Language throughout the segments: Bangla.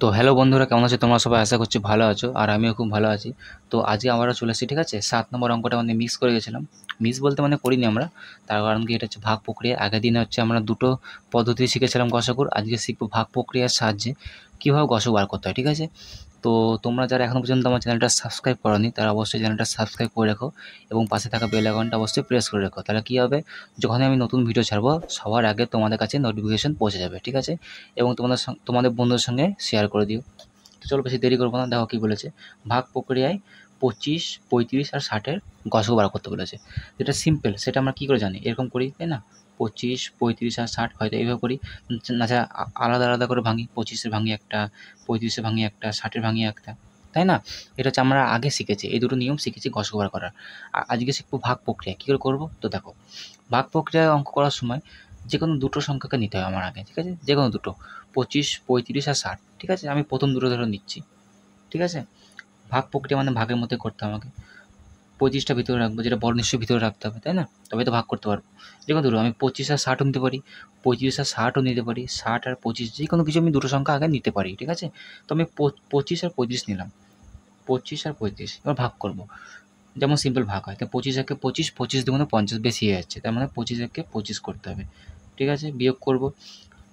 তো হ্যালো বন্ধুরা, কেমন আছো তোমরা সবাই? আশা করছি ভালো আছো, আর আমিও খুব ভালো আছি। তো আজকে আবারও চলে এসেছি, ঠিক আছে? 7 নম্বর অঙ্কটা মানে মিক্স করে গেছিলাম। মিক্স বলতে মানে করিনি আমরা, তার কারণ কি, এটা হচ্ছে ভাগ প্রক্রিয়া। আগের দিনে হচ্ছে আমরা দুটো পদ্ধতি শিখেছিলাম গসাগুর, আজকে শিখবো ভাগ প্রক্রিয়ার সাহায্যে কীভাবে গসা বার করতে হয়, ঠিক আছে? তো তোমরা যারা এখনও পর্যন্ত আমার চ্যানেলটা সাবস্ক্রাইব করোনি তারা অবশ্যই চ্যানেলটা সাবস্ক্রাইব করে রাখো এবং পাশে থাকা বেল আইকনটা অবশ্যই প্রেস করে রাখো। তাহলে কী হবে, যখনই আমি নতুন ভিডিও ছাড়বো সবার আগে তোমাদের কাছে নোটিফিকেশন পৌঁছে যাবে, ঠিক আছে? এবং তোমাদের বন্ধুদের সঙ্গে শেয়ার করে দিও। তো চলো বেশি দেরি করবো না, দেখো কী বলেছে। ভাগ প্রক্রিয়ায় 25, 35 আর 60-এর গসা বার করতে বলেছে। যেটা সিম্পল সেটা আমরা কী করে জানি, এরকম করি, তাই না? 25, 35 আর 60 হয়তো এইভাবে করি, না যা আলাদা আলাদা করে ভাঙি। 25-এর ভাঙি একটা, 35-এর ভাঙি একটা, 60-এর ভাঙি একটা, তাই না? এটা হচ্ছে আমরা আগে শিখেছি, এই দুটো নিয়ম শিখেছি গসা বার করার। আজকে শিখবো ভাগ প্রক্রিয়া কী করে করবো। তো দেখো, ভাগ প্রক্রিয়ায় অঙ্ক করার সময় যে কোনো দুটো সংখ্যাকে নিতে হয় আমার আগে, ঠিক আছে? যে কোনো দুটো, 25, 35 আর 60, ঠিক আছে? আমি প্রথম দুটো ধরে নিচ্ছি, ঠিক আছে? ভাগ প্রক্রিয়া মানে ভাগের মধ্যে করতে হবে আমাকে। 25টা ভিতরে রাখবো, যেটা বড় নিশ্চয়ই ভিতরে রাখতে হবে, তাই না? তবে তো ভাগ করতে পারবো। যে কোনো দুটো, আমি 25 আর 60ও নিতে পারি, 25 আর 60ও নিতে পারি, 60 আর 25, যে কোনো কিছু আমি দুটো সংখ্যা আগে নিতে পারি, ঠিক আছে? তো আমি 25 আর 35 নিলাম, 25 আর 35, এবার ভাগ করবো। যেমন সিম্পল ভাগ হয়, তো 25 একে 25, 25 দুগুণে 50, বেশি হয়ে যাচ্ছে, তার মানে 25 একে 25 করতে হবে, ঠিক আছে? বিয়োগ করবো,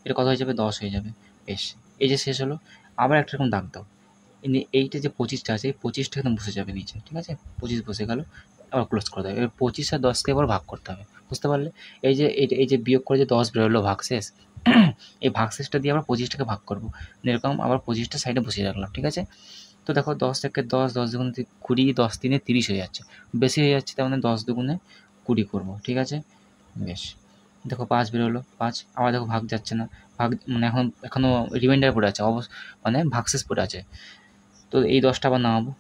এটা কত হয়ে যাবে, 10 হয়ে যাবে। বেশ, এই যে শেষ হলো। আবার একটা রকম দাগ দাও, এইটা যে 25টা আছে, এই 25টা একদম বসে যাবে নিচে, ঠিক আছে? 25 বসে গেল, আবার ক্লোজ করে দেবে। এবার 25 আর 10কে আবার ভাগ করতে হবে, বুঝতে পারলে? এই যে বিয়োগ করে যে 10 বেরোলো ভাগশেষ, এই ভাগশেষটা দিয়ে আবার 25টাকে ভাগ করবো। এরকম আবার 25টা সাইডে বসিয়ে রাখলাম, ঠিক আছে? তো দেখো, 10 একে 10, 10 দুগুণে 20, 10 তিনে 30 হয়ে যাচ্ছে, বেশি হয়ে যাচ্ছে, তার মানে 10 দুগুণে 20 করবো, ঠিক আছে? বেশ, দেখো 5 বেরোলো, 5। আবার দেখো ভাগ যাচ্ছে না, ভাগ মানে এখনও রিমাইন্ডার পড়ে আছে, মানে ভাগশেষ পড়ে আছে। তো এই 10টা আবার নামাবো,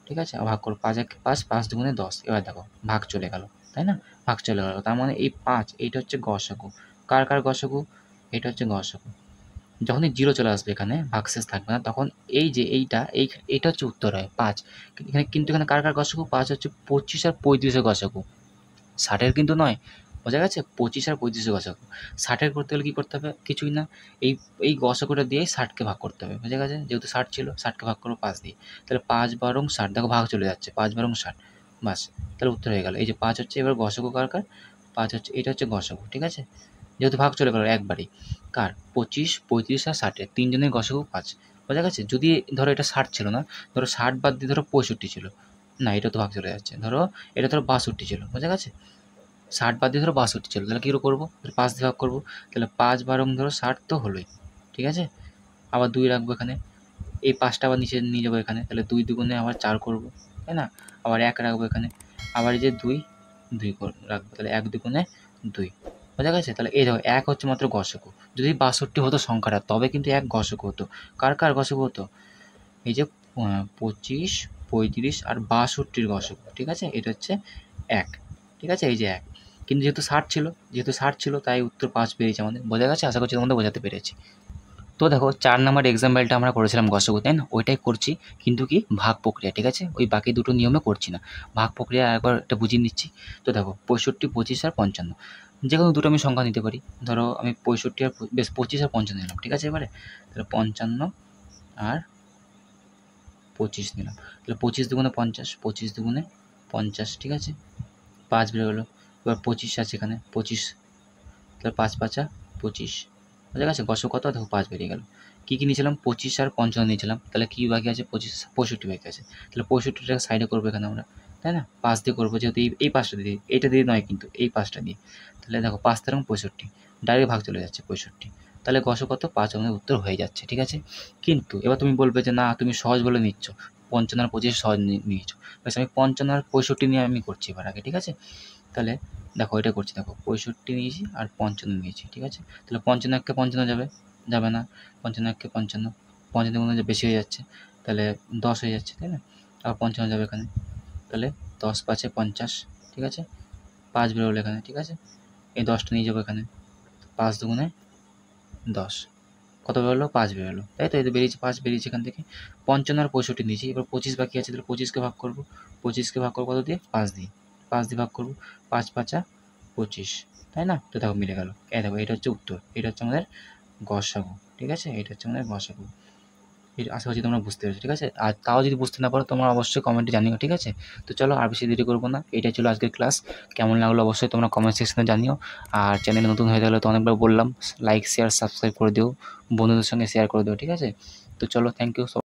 ঠিক আছে? ভাগ করো, 5 একে 5, 5 দুগুণে 10। এবার দেখো ভাগ চলে গেল, তাই না? ভাগ চলে গেল, তার মানে এই 5, এইটা হচ্ছে গসাগু। কার কার গসাগু? এটা হচ্ছে গসাগু। যখনই 0 চলে আসবে, এখানে ভাগশেষ থাকবে না, তখন এই যে এইটা হচ্ছে উত্তর হয় 5। এখানে কার কার গসাগু? 5 হচ্ছে 25 আর 35-এর গসাগু, 60-এর কিন্তু নয়। বোঝা গেছে? 25 আর 35-এর গসাগু। 60-এর করতে হলে কী করতে হবে? কিছুই না, এই এই গসাগুটা দিয়েই 60কে ভাগ করতে হবে, বুঝা গেছে? যেহেতু 60 ছিল, 60কে ভাগ করবো 5 দিয়ে, তাহলে 5 বারং 60, দেখো ভাগ চলে যাচ্ছে, 5 বারং 60, বাস, তাহলে উত্তর হয়ে গেল। এই যে 5 হচ্ছে, এবার গসাগু কার কার? 5 হচ্ছে, এটা হচ্ছে গসাগু, ঠিক আছে? যেহেতু ভাগ চলে গেল একবারেই, কার? 25, 35 আর 60-এর তিনজনের গসাগু 5, বোঝা গেছে? যদি ধরো এটা 60 ছিল না, ধরো 60 বাদ দিয়ে ধরো 65 ছিল, না এটা তো ভাগ চলে যাচ্ছে, ধরো এটা ধরো 62 ছিল, বোঝা গেছে? 60 বাদ দিয়ে ধরো 62 ছিল, তাহলে কী করে করবো? 5 দিয়ে ভাগ করবো, তাহলে 5 বারং ধরো 60 তো হলোই, ঠিক আছে? আবার 2 রাখবো এখানে, এই 5টা আবার নিচে নিয়ে যাবো এখানে, তাহলে 2 দুগুণে আবার 4 করবো, তাই না? আবার 1 রাখবো এখানে, আবার এই যে 2 রাখবো, তাহলে 1 দুগুণে 2, বোঝা গেছে? তাহলে এই দেখো 1 হচ্ছে মাত্র গসাগু। যদি 62 হতো সংখ্যাটা, তবে কিন্তু 1 গসাগু হতো। কার কার গসাগু হতো? এই যে 25, 35 আর 62-র গসাগু, ঠিক আছে? এটা হচ্ছে 1, ঠিক আছে? এই যে 1, কিন্তু যেহেতু 60 ছিল তাই উত্তর 5 বেরিয়েছে আমাদের, বোঝা গেছে? আশা করছি তোমাদের বোঝাতে পেরেছি। তো দেখো 4 নাম্বার এক্সাম্পলটা আমরা করেছিলাম গসাগু, তাই না? ওইটাই করছি, কিন্তু কি ভাগ প্রক্রিয়া, ঠিক আছে? ওই বাকি দুটো নিয়মে করছি না, ভাগ প্রক্রিয়া একবার এটা বুঝিয়ে নিচ্ছি। তো দেখো 65, 25 আর 55, যে কোনো দুটো আমি সংখ্যা নিতে পারি। ধরো আমি 65 আর 25 আর 55 নিলাম, ঠিক আছে? এবারে তাহলে 55 আর 25 নিলাম, তাহলে 25 দুগুণে 50, 25 দুগুণে 50, ঠিক আছে? 5 বেরো গেলো, এবার 25 আছে এখানে, 25, তাহলে 5 5 25, বোঝা গেছে? গসাগু কত? দেখো 5 বেরিয়ে গেল। কী কী নিয়েছিলাম? 25 আর 55 নিয়েছিলাম, তাহলে কী বাকি আছে? 65 বাকি আছে, তাহলে 65টাকে সাইডে করবো এখানে আমরা, তাই না? 5 দিয়ে করবো, যেহেতু এই 5টা দিয়ে, এইটা দিয়ে নয় কিন্তু, এই 5টা দিয়ে, তাহলে দেখো 5 তেরং 65, ডাইরেক্ট ভাগ চলে যাচ্ছে 65, তাহলে গসাগু কত? 5 আমাদের উত্তর হয়ে যাচ্ছে, ঠিক আছে? কিন্তু এবার তুমি বলবে যে না, তুমি সহজ বলে নিচ্ছ, 55 আর 25 সহজ নিয়েছো। বেশ, আমি 55 আর 65 নিয়ে আমি করছি এবার আগে, ঠিক আছে? তাহলে দেখো এটা করছি, দেখো 65 নিয়েছি আর 55 নিয়েছি, ঠিক আছে? তাহলে 55 একে 55 যাবে না, 55 একে 55, 55 মনে বেশি হয়ে যাচ্ছে, তাহলে 10 হয়ে যাচ্ছে, তাই না? আবার 55 যাবে এখানে, তাহলে 10 5 50, ঠিক আছে? 5 বেরোলো এখানে, ঠিক আছে? এই 10টা নিয়ে যাবো এখানে, 5 দুগুণে 10, কত বেরোলো? 5 বেরোলো, তাই তো? এই তো বেরিয়েছে, 5 বেরিয়েছে এখান থেকে। 55 আর 65 নিয়েছি, এবার 25 বাকি আছে, তাহলে 25কে ভাগ করবো, 25কে ভাগ করবো কত দিয়ে? 5 দিয়ে, 5 দিয়ে ভাগ করবো, 5 5 25, তাই না? তো দেখো মিলে গেল। এই দেখো এটা হচ্ছে উত্তর, এটা হচ্ছে আমাদের গসাগু, ঠিক আছে? এটা হচ্ছে আমাদের গসাগু। আশা করছি তোমরা বুঝতে পেরেছো, ঠিক আছে? আর তাও যদি বুঝতে না পারো তোমরা অবশ্যই কমেন্টে জানিও, ঠিক আছে? তো চলো আর বেশি দেরি করবো না, এটাই ছিল আজকের ক্লাস। কেমন লাগলো অবশ্যই তোমরা কমেন্ট সেকশনে জানিও। আর চ্যানেলে নতুন হয়ে গেলে তো অনেকবার বললাম, লাইক শেয়ার সাবস্ক্রাইব করে দিও, বন্ধুদের সঙ্গে শেয়ার করে দিও, ঠিক আছে? তো চলো, থ্যাংক ইউ।